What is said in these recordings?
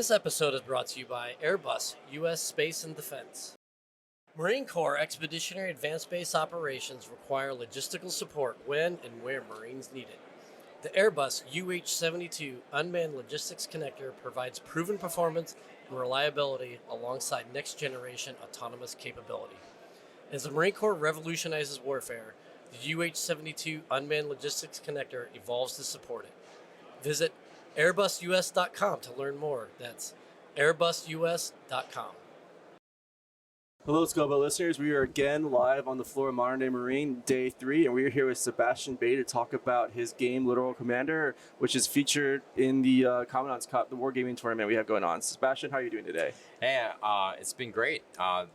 This episode is brought to you by Airbus, U.S. Space and Defense. Marine Corps Expeditionary Advanced Base operations require logistical support when and where Marines need it. The Airbus UH-72 Unmanned Logistics Connector provides proven performance and reliability alongside next-generation autonomous capability. As the Marine Corps revolutionizes warfare, the UH-72 Unmanned Logistics Connector evolves to support it. Visit AirbusUS.com to learn more. That's AirbusUS.com. Hello, Scuttlebutt listeners. We are again live on the floor of Modern Day Marine, Day 3, and we are here with Sebastian Bay to talk about his game, Littoral Commander, which is featured in the Commandant's Cup, the wargaming tournament we have going on. Sebastian, how are you doing today? Hey, it's been great. I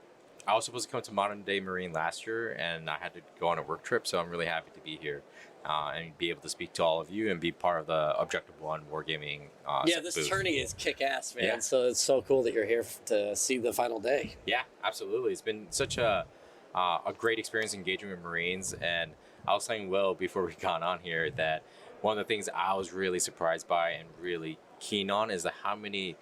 was supposed to come to Modern Day Marine last year, and I had to go on a work trip, so I'm really happy to be here and be able to speak to all of you and be part of the Objective One wargaming. This booth. tourney is kick-ass, man. Yeah. So it's so cool that you're here to see the final day. Yeah, absolutely. It's been such a great experience engaging with Marines, and I was telling Will before we got on here that one of the things I was really surprised by and really keen on is how many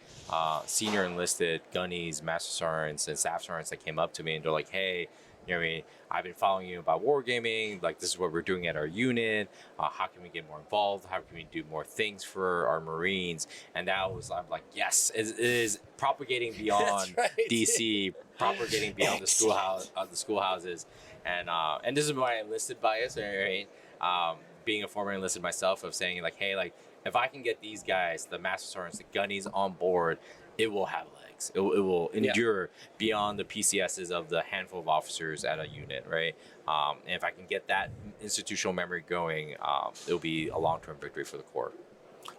senior enlisted gunnies, master sergeants, and staff sergeants that came up to me and they're like, "Hey, you know what I mean? I've been following you about wargaming. Like, this is what we're doing at our unit. How can we get more involved? How can we do more things for our Marines?" And I'm like, yes, it is propagating beyond right. DC, propagating beyond the schoolhouses, and this is my enlisted bias, right? Being a former enlisted myself, of saying like, hey, like, if I can get these guys, the master sergeants, the gunnies on board, it will have legs. It will endure beyond the PCSs of the handful of officers at a unit, right? And if I can get that institutional memory going, it'll be a long-term victory for the Corps.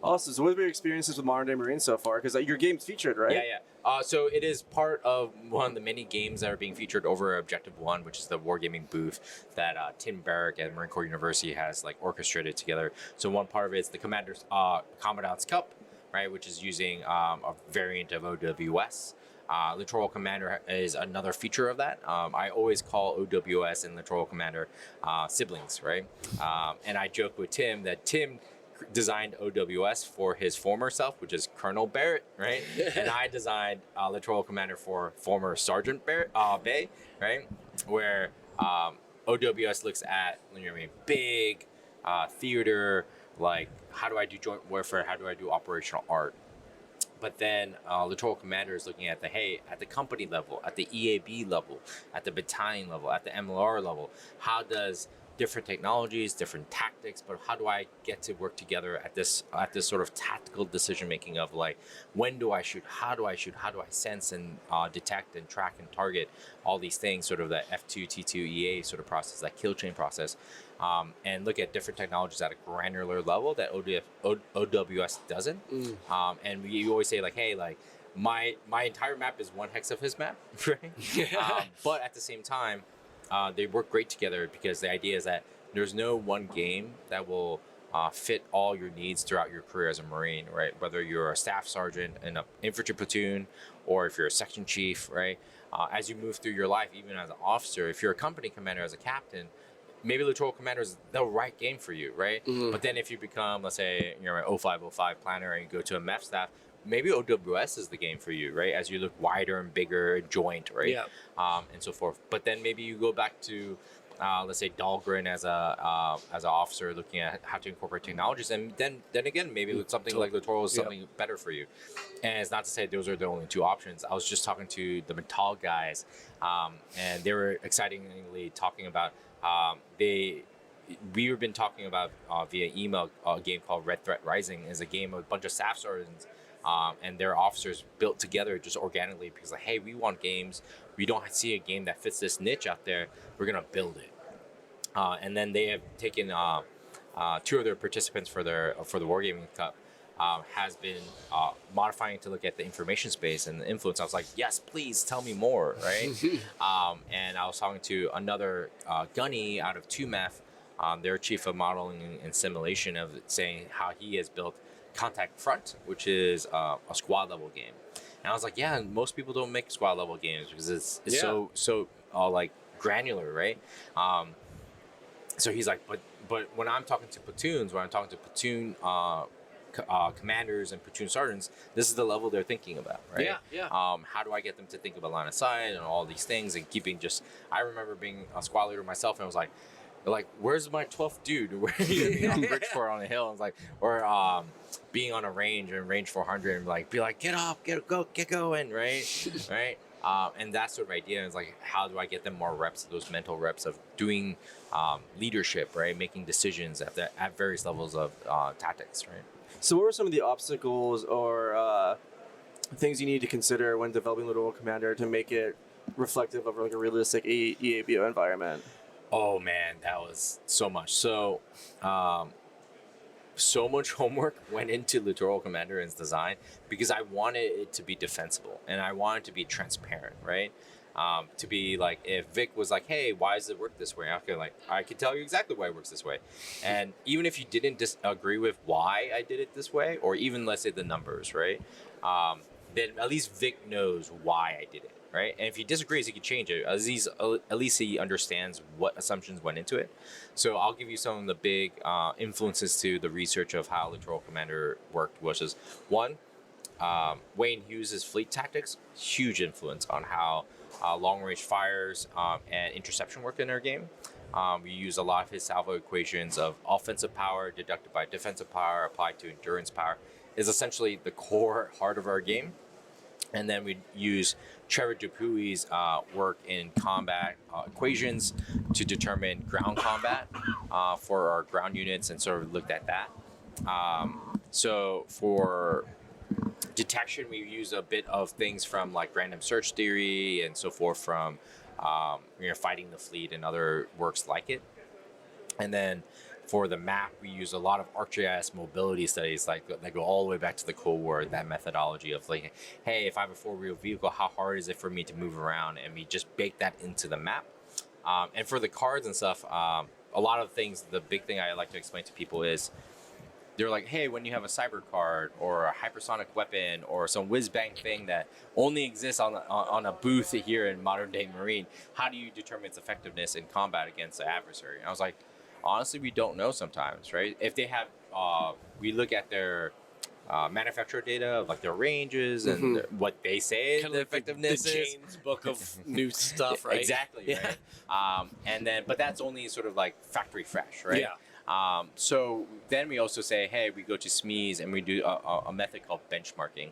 Awesome. So what have your experiences with Modern Day Marine so far? Because your game's featured, right? Yeah. So it is part of one of the many games that are being featured over Objective One, which is the wargaming booth that Tim Barrick at Marine Corps University has like orchestrated together. So one part of it is the Commandant's Cup, right, which is using a variant of OWS. Littoral Commander is another feature of that. I always call OWS and Littoral Commander siblings, right? And I joke with Tim that Tim designed OWS for his former self, which is Colonel Barrett, right? And I designed Littoral Commander for former Sergeant Barrett, Bay, right? Where OWS looks at, you know what I mean, big theater, like, how do I do joint warfare? How do I do operational art? But then Littoral Commander is looking at at the company level, at the EAB level, at the battalion level, at the MLR level, how does different technologies, different tactics, but how do I get to work together at this sort of tactical decision making of like, when do I shoot, how do I sense and detect and track and target all these things, sort of the F2, T2, EA sort of process, that kill chain process, and look at different technologies at a granular level that OWS doesn't. And we always say like, hey, like my entire map is one hex of his map, right? But at the same time, they work great together because the idea is that there's no one game that will fit all your needs throughout your career as a Marine, right? Whether you're a staff sergeant in an infantry platoon or if you're a section chief, right? As you move through your life, even as an officer, if you're a company commander, as a captain, maybe Littoral Commander is the right game for you, right? Mm-hmm. But then if you become, let's say, you're an 0505 planner and you go to a MEF staff, maybe OWS is the game for you, right? As you look wider and bigger, joint, right? Yeah. And so forth. But then maybe you go back to, let's say, Dahlgren as an officer, looking at how to incorporate technologies, and then again, maybe something like Littoral is something better for you. And it's not to say those are the only two options. I was just talking to the Metal guys, and they were excitingly talking about we've been talking about via email a game called Red Threat Rising. Is a game of a bunch of staff sergeants and their officers built together just organically because like, hey, we want games. We don't see a game that fits this niche out there. We're gonna build it. And then they have taken two of their participants for the Wargaming Cup. Has been modifying to look at the information space and the influence. I was like, yes, please tell me more, right? And I was talking to another gunny out of 2MEF, their chief of modeling and simulation, of saying how he has built Contact Front, which is a squad level game. And I was like, yeah, most people don't make squad level games because it's so like granular, right? So he's like, but when I'm talking to platoons, when I'm talking to platoon commanders and platoon sergeants, this is the level they're thinking about, right? Yeah. How do I get them to think about line of sight and all these things and keeping just? I remember being a squad leader myself, and I was like, where's my 12th dude? Where on Bridgeport on a hill? I was like, or being on a range and range 400 and like be like, get up, get going, right, right. And that sort of idea is like, how do I get them more reps, those mental reps of doing leadership, right? Making decisions at various levels of tactics, right? So what were some of the obstacles or things you need to consider when developing Little World Commander to make it reflective of like a realistic EABO environment? Oh man, that was so much. So, so much homework went into Littoral Commander and its design because I wanted it to be defensible and I wanted it to be transparent, right? To be like, if Vic was like, hey, why does it work this way? I can tell you exactly why it works this way. And even if you didn't disagree with why I did it this way, or even let's say the numbers, right? Then at least Vic knows why I did it, right? And if he disagrees, he can change it. At least he understands what assumptions went into it. So I'll give you some of the big influences to the research of how Littoral Commander worked, which is one, Wayne Hughes' fleet tactics, huge influence on how long-range fires and interception work in our game. We use a lot of his salvo equations of offensive power deducted by defensive power applied to endurance power is essentially the core heart of our game. And then we use Trevor Dupuy's work in combat equations to determine ground combat for our ground units and sort of looked at that. So for detection, we use a bit of things from like random search theory and so forth from Fighting the Fleet and other works like it. And then for the map, we use a lot of ArcGIS mobility studies that go all the way back to the Cold War, that methodology of like, hey, if I have a four-wheel vehicle, how hard is it for me to move around? And we just bake that into the map. And for the cards and stuff, a lot of things, the big thing I like to explain to people is, they're like, hey, when you have a cyber card or a hypersonic weapon or some whiz-bang thing that only exists on a booth here in modern-day Marine, how do you determine its effectiveness in combat against the adversary? And I was like, honestly, we don't know sometimes, right? If they have, we look at their manufacturer data of like their ranges and what they say Kind the of like effectiveness the is. Jane's book of new stuff, right? Exactly, Yeah. right? And then, but that's only sort of like factory fresh, right? Yeah. So then we also say, hey, we go to SMEs and we do a method called benchmarking,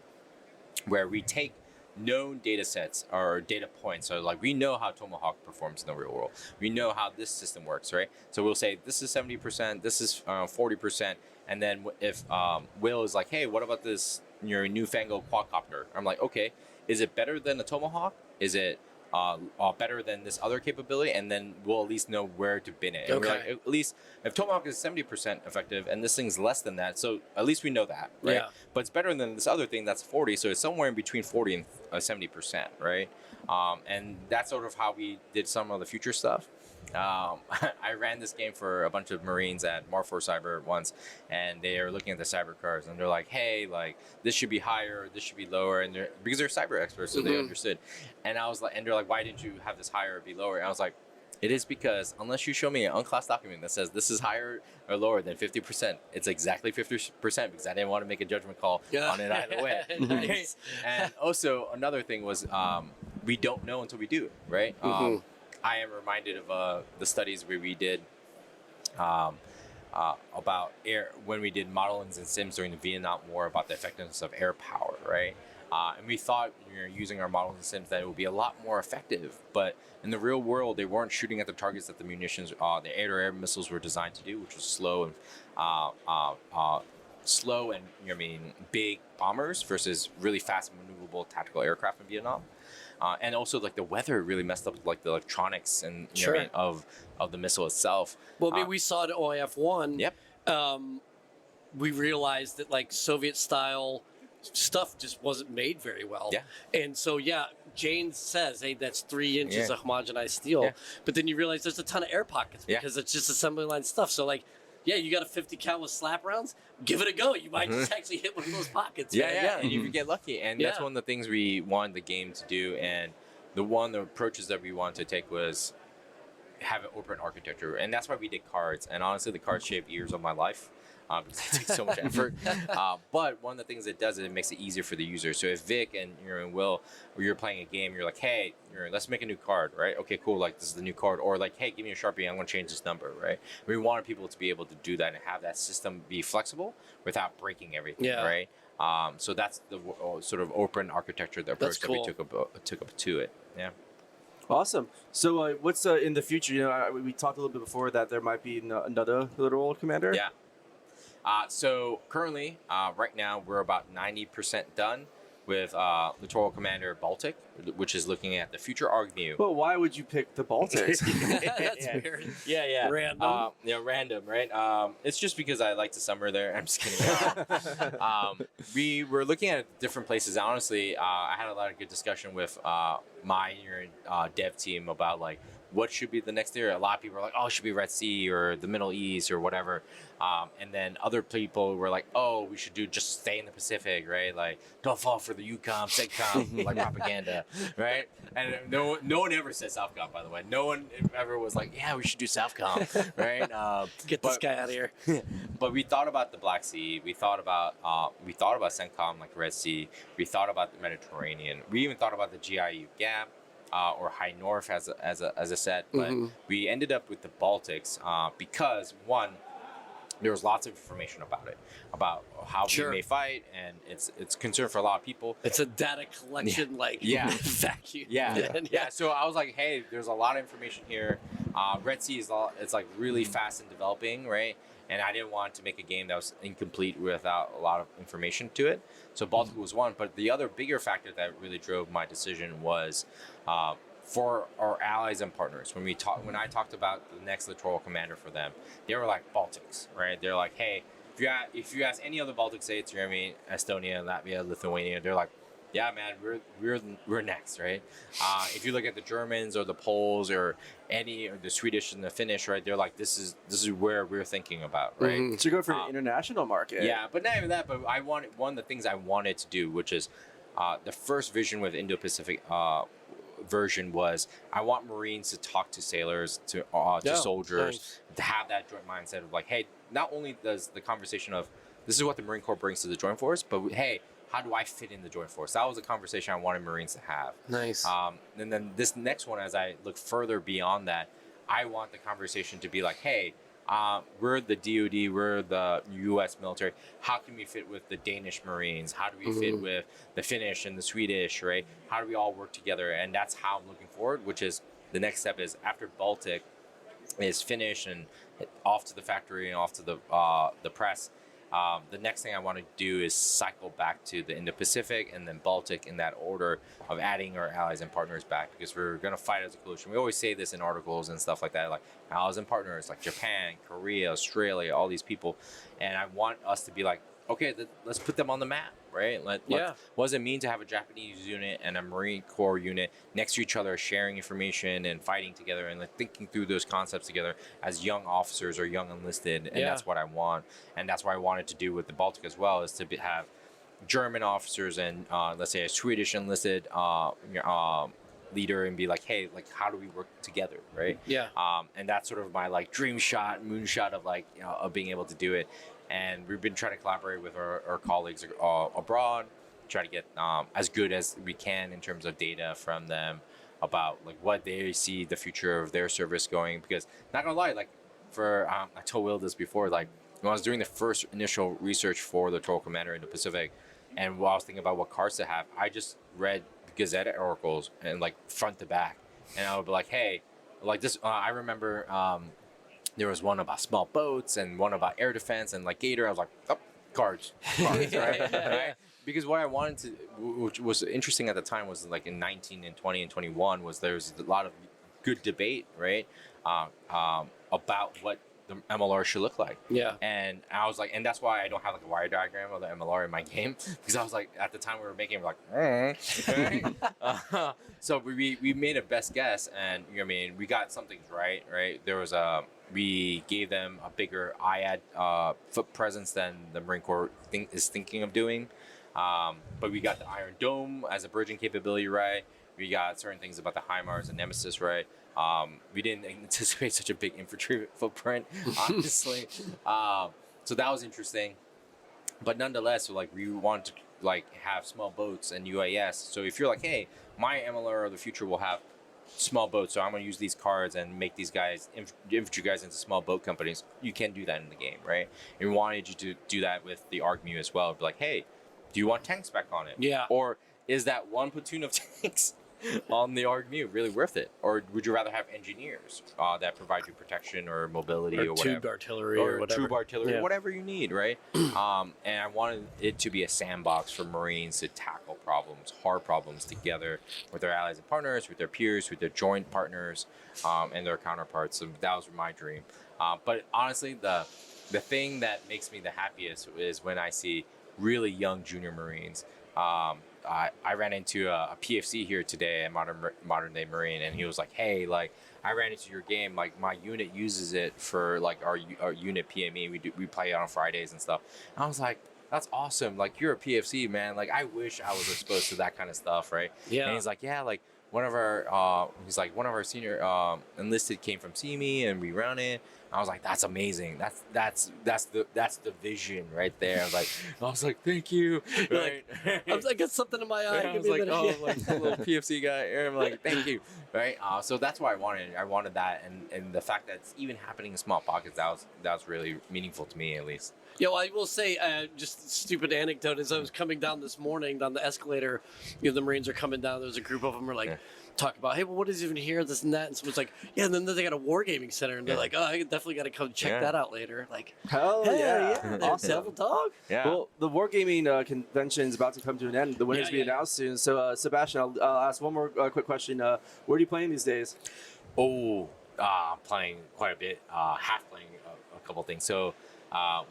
where we take known data sets or data points. So like we know how Tomahawk performs in the real world. We know how this system works, right? So we'll say this is 70%, this is 40%. And then if Will is like, hey, what about this newfangled quadcopter? I'm like, okay, is it better than a Tomahawk? Is it better than this other capability? And then we'll at least know where to bin it. And we're like, at least if Tomahawk is 70% effective and this thing's less than that, so at least we know that, right? Yeah. But it's better than this other thing that's 40, so it's somewhere in between 40 and 70%, right? And that's sort of how we did some of the future stuff. I ran this game for a bunch of Marines at Mar4 Cyber once, and they are looking at the cyber cars, and they're like, hey, like, this should be higher, this should be lower, and because they're cyber experts, so they understood. And I was like, and they're like, why didn't you have this higher or be lower? And I was like, it is because unless you show me an unclassed document that says this is higher or lower than 50%, it's exactly 50% because I didn't want to make a judgment call on it either way. Nice. And also another thing was we don't know until we do, right? I am reminded of the studies where we did about air, when we did modelings and sims during the Vietnam War about the effectiveness of air power, right? And we thought, using our models and sims, that it would be a lot more effective. But in the real world, they weren't shooting at the targets that the munitions, the air-to-air missiles were designed to do, which was slow and big bombers versus really fast, maneuverable tactical aircraft in Vietnam. And also, like, the weather really messed up, like, the electronics and of the missile itself. Well, I mean, we saw it at OIF-1. Yep. We realized that, like, Soviet-style stuff just wasn't made very well. Yeah. And so, Jane says, hey, that's 3 inches of homogenized steel. Yeah. But then you realize there's a ton of air pockets because it's just assembly line stuff. So, like, you got a 50 cal with slap rounds, give it a go. You might just actually hit one of those pockets. Yeah. And you get lucky. And that's one of the things we wanted the game to do. And the approaches that we wanted to take was, have an open architecture, and that's why we did cards. And honestly, the cards shaved years of my life. Because it takes so much effort. But one of the things it does is it makes it easier for the user. So if Vic and Will, or you're playing a game, you're like, hey, let's make a new card, right? Okay, cool. Like this is the new card, or like, hey, give me a Sharpie. I'm going to change this number, right? We wanted people to be able to do that and have that system be flexible without breaking everything, right? So that's the sort of open architecture, the approach that we took up to it. Yeah. Awesome. So what's in the future? We talked a little bit before that there might be another Literal Commander. Yeah. So currently, right now, we're about 90% done with Littoral Commander Baltic, which is looking at the future Argmu. Well, why would you pick the Baltics? That's weird. Yeah. Random. Random, right? It's just because I like the summer there. I'm just kidding. We were looking at different places. Honestly, I had a lot of good discussion with my dev team about like what should be the next area. A lot of people are like, oh, it should be Red Sea or the Middle East or whatever. And then other people were like, oh, we should just stay in the Pacific, right? Like, don't fall for the UCOM, SEGCOM, like propaganda, right? And no one ever said Southcom, by the way. No one ever was like, yeah, we should do Southcom, right? Get this guy out of here. But we thought about the Black Sea. We thought about CENTCOM, like Red Sea. We thought about the Mediterranean. We even thought about the GIU Gap. Or High North as a set, but we ended up with the Baltics because one, there was lots of information about it, about how we may fight, and it's concern for a lot of people. It's a data collection vacuum. Yeah. So I was like, hey, there's a lot of information here. Red Sea it's like really fast in developing, right? And I didn't want to make a game that was incomplete without a lot of information to it. So Baltic was one, but the other bigger factor that really drove my decision was for our allies and partners. When I talked about the next Littoral Commander for them, they were like Baltics, right? They're like, hey, if you ask any other Baltic states, Estonia, Latvia, Lithuania, they're like, yeah, man, we're next, right? If you look at the Germans or the Poles or the Swedish and the Finnish, right? They're like, this is where we're thinking about, right? So you go for an international market. Yeah, but not even that. But one of the things I wanted to do, which is the first vision with Indo-Pacific version was I want Marines to talk to sailors, to soldiers, to have that joint mindset of like, hey, not only does the conversation of this is what the Marine Corps brings to the Joint Force, but hey, how do I fit in the Joint Force? That was a conversation I wanted Marines to have. Nice. And then this next one, as I look further beyond that, I want the conversation to be like, hey, we're the DoD, we're the U.S. military. How can we fit with the Danish Marines? How do we fit with the Finnish and the Swedish, right? How do we all work together? And that's how I'm looking forward, which is the next step is after Baltic is finished and off to the factory and off to the press. The next thing I want to do is cycle back to the Indo-Pacific and then Baltic in that order of adding our allies and partners back because we're going to fight as a coalition. We always say this in articles and stuff like that, like allies and partners like Japan, Korea, Australia, all these people. And I want us to be like, okay, let's put them on the map, right? What does it mean to have a Japanese unit and a Marine Corps unit next to each other, sharing information and fighting together and like thinking through those concepts together as young officers or young enlisted? And that's what I want. And that's what I wanted to do with the Baltic as well, is to have German officers and let's say a Swedish enlisted leader and be like, hey, like how do we work together, right? And that's sort of my like dream shot, moonshot of like of being able to do it. And we've been trying to collaborate with our colleagues abroad, try to get as good as we can in terms of data from them about like what they see the future of their service going. Because not gonna lie, like I told Will this before, like when I was doing the first initial research for the Littoral Commander in the Pacific, and while I was thinking about what cards to have, I just read Gazette articles and like front to back, and I would be like, hey, like this. I remember. There was one about small boats and one about air defense and like Gator. I was like, oh, cards, right? Because what I wanted to, which was interesting at the time, was like in 19 and 20 and 21 was there was a lot of good debate, right, about what the MLR should look like. And I was like, and that's why I don't have like a wire diagram of the MLR in my game, because I was like, at the time we were making it, we're like, so we made a best guess, and we got some things right. There was we gave them a bigger IAD foot presence than the Marine Corps is thinking of doing. But we got the Iron Dome as a bridging capability right. We got certain things about the HIMARS and Nemesis, right? We didn't anticipate such a big infantry footprint, honestly. So that was interesting. But nonetheless, like we want to like have small boats and UAS. So if you're like, hey, my MLR of the future will have small boats, so I'm gonna use these cards and make these guys infantry guys into small boat companies. You can't do that in the game, right? And we wanted you to do that with the ARC Mu as well. Be like, hey, do you want tanks back on it? Yeah. Or is that one platoon of tanks on the ARC Mu really worth it? Or would you rather have engineers that provide you protection or mobility or whatever? Tube artillery or whatever. Tube artillery, Yeah. whatever you need, right? And I wanted it to be a sandbox for Marines to tackle problems, hard problems together with their allies and partners, with their peers, with their joint partners, and their counterparts. So that was my dream. But honestly, the thing that makes me the happiest is when I see really young junior Marines. I ran into a PFC here today at Modern Day Marine, and he was like, "Hey, like I ran into your game. Like my unit uses it for like our unit PME. We play it on Fridays and stuff." And I was like, "That's awesome! Like you're a PFC, man. Like I wish I was exposed to that kind of stuff, right?" Yeah. And he's like, "Yeah, like one of our senior enlisted came from CME and we ran it." I was like, "That's amazing. That's the vision right there." I was like, "Thank you." Right? I got something in my eye. Yeah, I Give was me a like, minute. "Oh, like a little PFC guy." And I'm like, "Thank you." Right? So that's what I wanted. I wanted that, and the fact that it's even happening in small pockets, that was really meaningful to me, at least. Yeah, well, I will say, just a stupid anecdote, as I was coming down this morning down the escalator, the Marines are coming down. There's a group of them are like, talk about, hey, well, what is even here, this and that? And someone's like, yeah, and then they got a wargaming center, and they're like, oh, I definitely got to come check that out later. Like, Hell yeah. Awesome. Devil Dog. Yeah. Well, the Wargaming convention is about to come to an end. The winners will be announced soon. So, Sebastian, I'll ask one more quick question. Where are you playing these days? I'm playing quite a bit. Half playing a couple things. So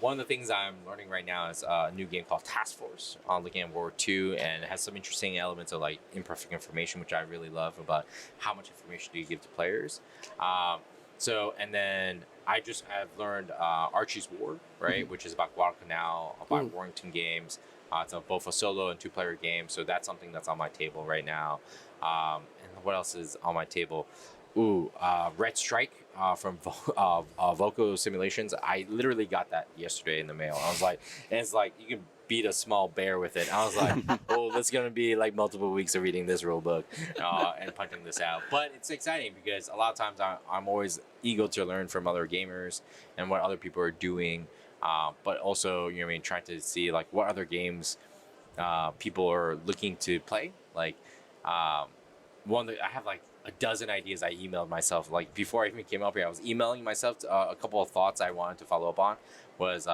one of the things I'm learning right now is a new game called Task Force, looking at World War II, and it has some interesting elements of like imperfect information, which I really love about how much information do you give to players. And then I've learned Archie's War, right, which is about Guadalcanal, about Warrington games. It's both a solo and two-player game, so that's something that's on my table right now. And what else is on my table? Red Strike from Voco Simulations. I literally got that yesterday in the mail. I was like, and it's like you can beat a small bear with it. I was like, oh, that's gonna be like multiple weeks of reading this rule book and punting this out. But it's exciting because a lot of times I'm always eager to learn from other gamers and what other people are doing. But also, trying to see like what other games people are looking to play. Like one that I have like a dozen ideas I emailed myself. Like before I even came up here, I was emailing myself a couple of thoughts I wanted to follow up on. Was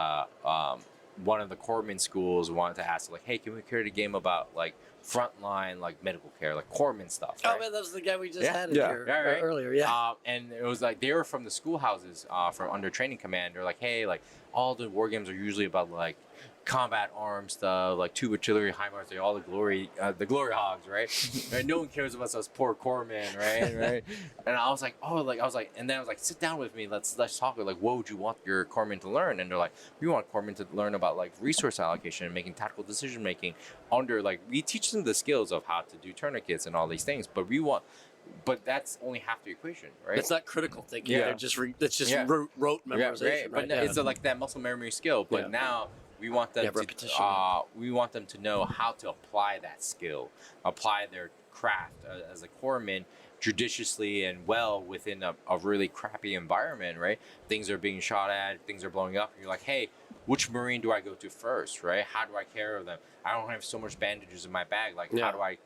one of the corpsman schools wanted to ask like, hey, can we create a game about like frontline like medical care, like corpsman stuff? Right? Oh man, that was the guy we just had here earlier. Yeah. And it was like they were from the schoolhouses from under training command. They're like, hey, like all the war games are usually about like combat arms stuff, like tube artillery, HIMARS, all the glory hogs, right? Right? No one cares about us poor corpsmen, right? And I was like, and then I was like, sit down with me, let's talk. Like, what would you want your corpsmen to learn? And they're like, we want corpsmen to learn about like resource allocation and making tactical decision making. We teach them the skills of how to do tourniquets and all these things, but that's only half the equation, right? It's not critical thinking. Yeah. It's just rote memorization. Yeah, right. But it's like that muscle memory skill. But now we want them to know how to apply that skill, apply their craft as a corpsman judiciously and well within a really crappy environment, right? Things are being shot at, things are blowing up, and you're like, hey, which Marine do I go to first, right? How do I care care of them? I don't have so much bandages in my bag. Like, how do I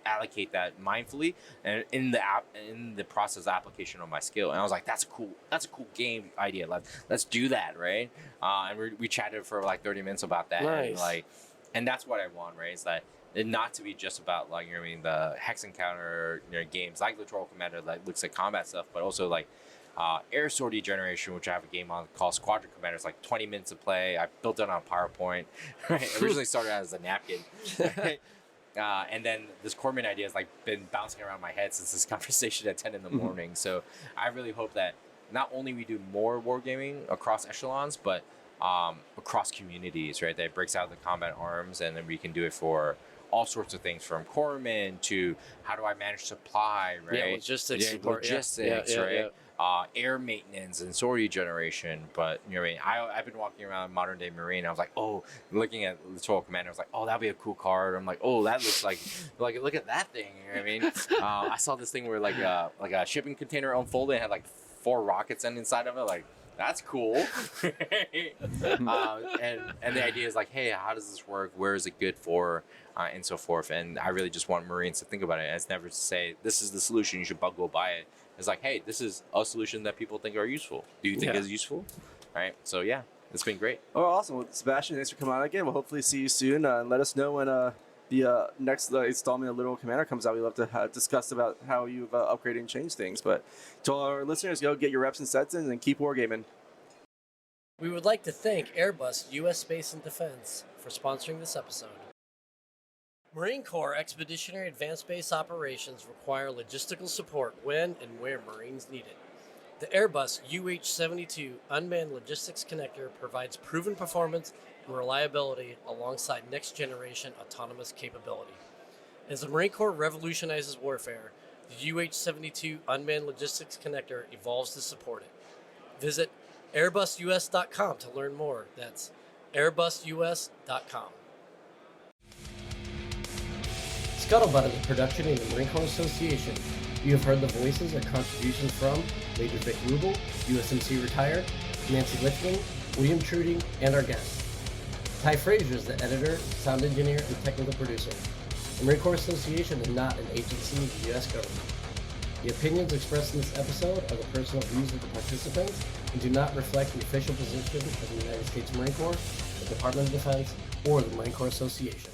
allocate that mindfully and in the process application of my skill? And I was like, that's a cool game idea. Let's do that, right? And we chatted for like 30 minutes about that. Nice. And that's what I want, right? Is that it not to be just about like the hex encounter games like Littoral Commander that looks at combat stuff, but also like Air Sortie Generation, which I have a game on called Squadron Commander. It's like 20 minutes of play. I built it on PowerPoint. Right? Originally started out as a napkin. Right? And then this Corpsman idea has like been bouncing around my head since this conversation at 10 in the morning. So I really hope that not only we do more wargaming across echelons, but across communities, right? That breaks out the combat arms, and then we can do it for all sorts of things from corpsmen to how do I manage supply, right? Yeah, logistics support. Logistics, Yeah, right? yeah. Air maintenance and sortie generation. But you know what I mean? I've been walking around modern day Marine. I was like, oh, looking at Littoral Commander, I was like, oh, that'd be a cool card. I'm like, oh, that looks like look at that thing. You know what I mean? I saw this thing where like a shipping container unfolded and had like 4 rockets inside of it. Like, that's cool. And the idea is like, hey, how does this work? Where is it good for? And so forth. And I really just want Marines to think about it. It's never to say this is the solution, you should go buy it. It's like, hey, this is a solution that people think are useful. Do you think is useful? Right. So yeah, it's been great. Oh, awesome. Well, Sebastian, thanks for coming on again. We'll hopefully see you soon. And let us know when the next installment of Literal Commander comes out. We'd love to discuss about how you've upgraded and changed things. But to all our listeners, go get your reps and sets in and keep wargaming. We would like to thank Airbus U.S. Space and Defense for sponsoring this episode. Marine Corps Expeditionary Advanced Base operations require logistical support when and where Marines need it. The Airbus UH-72 Unmanned Logistics Connector provides proven performance and reliability alongside next-generation autonomous capability. As the Marine Corps revolutionizes warfare, the UH-72 Unmanned Logistics Connector evolves to support it. Visit AirbusUS.com to learn more. That's AirbusUS.com. Scuttlebutt is a production of the Marine Corps Association. You have heard the voices and contributions from Major Vic Rubel, USMC retired, Nancy Lichman, William Trudy, and our guest. Ty Frazier is the editor, sound engineer, and technical producer. The Marine Corps Association is not an agency of the U.S. government. The opinions expressed in this episode are the personal views of the participants and do not reflect the official position of the United States Marine Corps, the Department of Defense, or the Marine Corps Association.